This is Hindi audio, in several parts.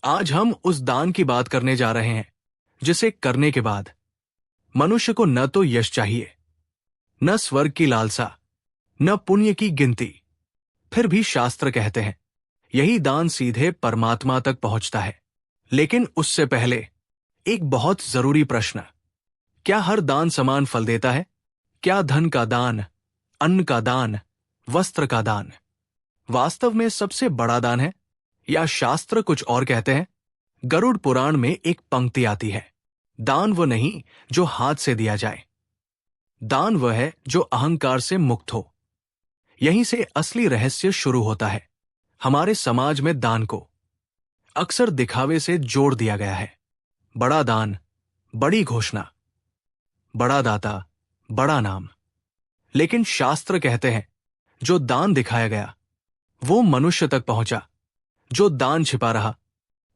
आज हम उस दान की बात करने जा रहे हैं जिसे करने के बाद मनुष्य को न तो यश चाहिए, न स्वर्ग की लालसा, न पुण्य की गिनती। फिर भी शास्त्र कहते हैं यही दान सीधे परमात्मा तक पहुंचता है। लेकिन उससे पहले एक बहुत जरूरी प्रश्न, क्या हर दान समान फल देता है? क्या धन का दान, अन्न का दान, वस्त्र का दान वास्तव में सबसे बड़ा दान है, या शास्त्र कुछ और कहते हैं? गरुड़ पुराण में एक पंक्ति आती है, दान वो नहीं जो हाथ से दिया जाए, दान वह है जो अहंकार से मुक्त हो। यहीं से असली रहस्य शुरू होता है। हमारे समाज में दान को अक्सर दिखावे से जोड़ दिया गया है। बड़ा दान, बड़ी घोषणा, बड़ा दाता, बड़ा नाम। लेकिन शास्त्र कहते हैं जो दान दिखाया गया वो मनुष्य तक पहुंचा, जो दान छिपा रहा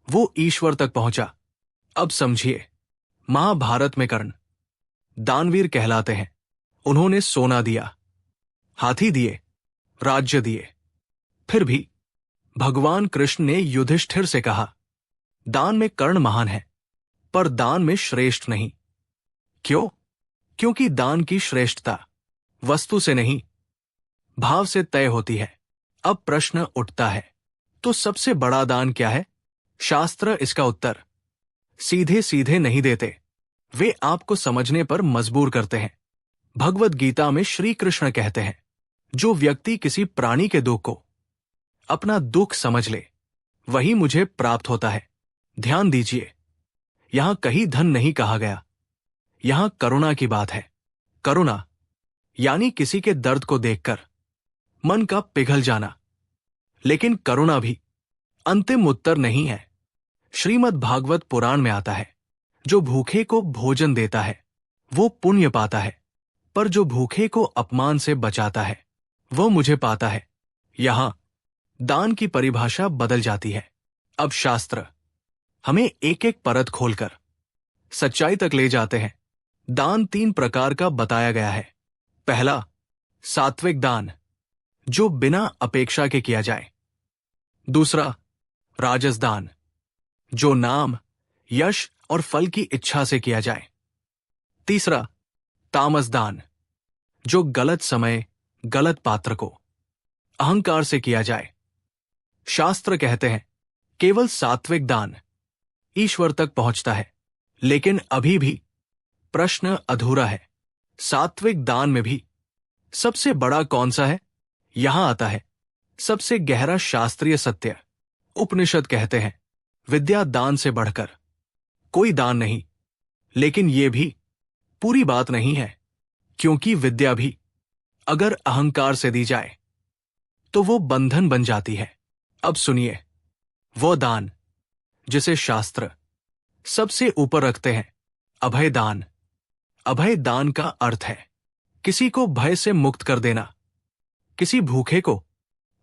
वो ईश्वर तक पहुंचा। अब समझिए, महाभारत में कर्ण दानवीर कहलाते हैं। उन्होंने सोना दिया, हाथी दिए, राज्य दिए। फिर भी भगवान कृष्ण ने युधिष्ठिर से कहा, दान में कर्ण महान है पर दान में श्रेष्ठ नहीं। क्यों? क्योंकि दान की श्रेष्ठता वस्तु से नहीं, भाव से तय होती है। अब प्रश्न उठता है, तो सबसे बड़ा दान क्या है? शास्त्र इसका उत्तर सीधे सीधे नहीं देते, वे आपको समझने पर मजबूर करते हैं। भगवद गीता में श्री कृष्ण कहते हैं, जो व्यक्ति किसी प्राणी के दुख को अपना दुख समझ ले वही मुझे प्राप्त होता है। ध्यान दीजिए, यहां कहीं धन नहीं कहा गया, यहां करुणा की बात है। करुणा यानी किसी के दर्द को देखकर मन का पिघल जाना। लेकिन करुणा भी अंतिम उत्तर नहीं है। श्रीमद् भागवत पुराण में आता है, जो भूखे को भोजन देता है वो पुण्य पाता है, पर जो भूखे को अपमान से बचाता है वो मुझे पाता है। यहां दान की परिभाषा बदल जाती है। अब शास्त्र हमें एक एक परत खोलकर सच्चाई तक ले जाते हैं। दान 3 प्रकार का बताया गया है। पहला, सात्विक दान, जो बिना अपेक्षा के किया जाए। दूसरा, राजस दान, जो नाम, यश और फल की इच्छा से किया जाए। तीसरा, तामस दान, जो गलत समय, गलत पात्र को अहंकार से किया जाए। शास्त्र कहते हैं केवल सात्विक दान ईश्वर तक पहुंचता है। लेकिन अभी भी प्रश्न अधूरा है। सात्विक दान में भी सबसे बड़ा कौन सा है? यहां आता है सबसे गहरा शास्त्रीय सत्य। उपनिषद कहते हैं विद्या दान से बढ़कर कोई दान नहीं। लेकिन यह भी पूरी बात नहीं है, क्योंकि विद्या भी अगर अहंकार से दी जाए तो वो बंधन बन जाती है। अब सुनिए, वो दान जिसे शास्त्र सबसे ऊपर रखते हैं, अभय दान। अभय दान का अर्थ है किसी को भय से मुक्त कर देना। किसी भूखे को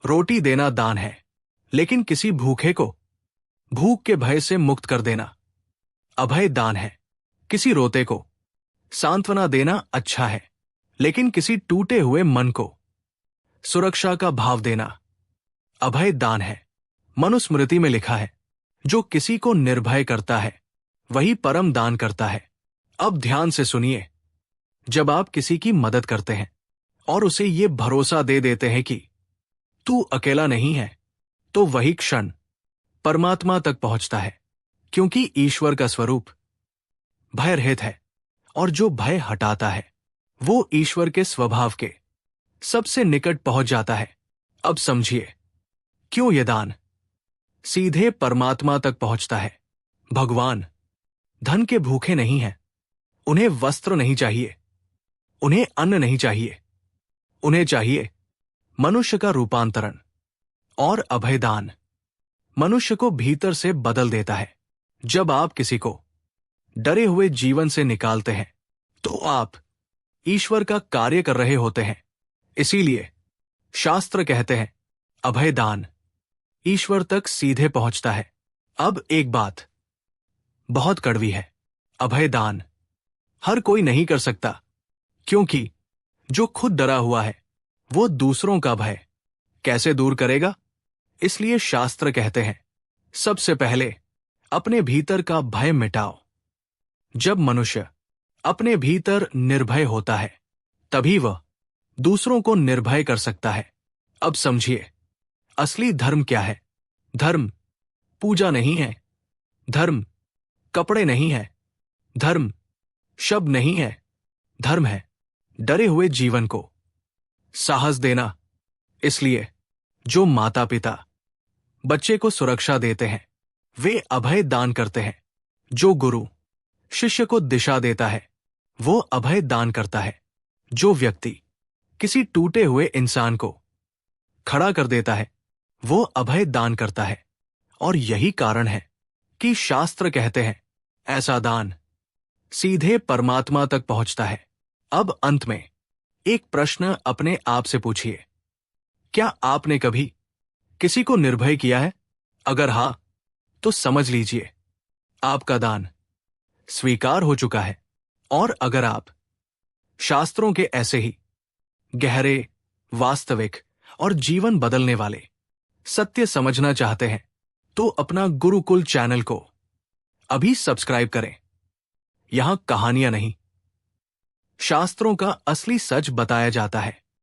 रोटी देना दान है, लेकिन किसी भूखे को भूख के भय से मुक्त कर देना अभय दान है। किसी रोते को सांत्वना देना अच्छा है, लेकिन किसी टूटे हुए मन को सुरक्षा का भाव देना अभय दान है। मनुस्मृति में लिखा है, जो किसी को निर्भय करता है वही परम दान करता है। अब ध्यान से सुनिए, जब आप किसी की मदद करते हैं और उसे ये भरोसा दे देते हैं कि तू अकेला नहीं है, तो वही क्षण परमात्मा तक पहुंचता है। क्योंकि ईश्वर का स्वरूप भय रहित है, और जो भय हटाता है वो ईश्वर के स्वभाव के सबसे निकट पहुंच जाता है। अब समझिए क्यों यह दान सीधे परमात्मा तक पहुंचता है। भगवान धन के भूखे नहीं हैं। उन्हें वस्त्र नहीं चाहिए, उन्हें अन्न नहीं चाहिए, उन्हें चाहिए मनुष्य का रूपांतरण। और अभयदान मनुष्य को भीतर से बदल देता है। जब आप किसी को डरे हुए जीवन से निकालते हैं तो आप ईश्वर का कार्य कर रहे होते हैं। इसीलिए शास्त्र कहते हैं अभयदान ईश्वर तक सीधे पहुंचता है। अब एक बात बहुत कड़वी है, अभयदान हर कोई नहीं कर सकता, क्योंकि जो खुद डरा हुआ है वो दूसरों का भय कैसे दूर करेगा? इसलिए शास्त्र कहते हैं सबसे पहले अपने भीतर का भय मिटाओ। जब मनुष्य अपने भीतर निर्भय होता है, तभी वह दूसरों को निर्भय कर सकता है। अब समझिए, असली धर्म क्या है। धर्म पूजा नहीं है। धर्म कपड़े नहीं है। धर्म शब्द नहीं है। धर्म है डरे हुए जीवन को साहस देना। इसलिए जो माता पिता बच्चे को सुरक्षा देते हैं, वे अभय दान करते हैं। जो गुरु शिष्य को दिशा देता है, वो अभय दान करता है। जो व्यक्ति किसी टूटे हुए इंसान को खड़ा कर देता है, वो अभय दान करता है। और यही कारण है कि शास्त्र कहते हैं, ऐसा दान सीधे परमात्मा तक पहुंचता है। अब अंत में एक प्रश्न अपने आप से पूछिए, क्या आपने कभी किसी को निर्भय किया है? अगर हां, तो समझ लीजिए आपका दान स्वीकार हो चुका है। और अगर आप शास्त्रों के ऐसे ही गहरे, वास्तविक और जीवन बदलने वाले सत्य समझना चाहते हैं, तो अपना गुरुकुल चैनल को अभी सब्सक्राइब करें। यहां कहानियां नहीं, शास्त्रों का असली सच बताया जाता है।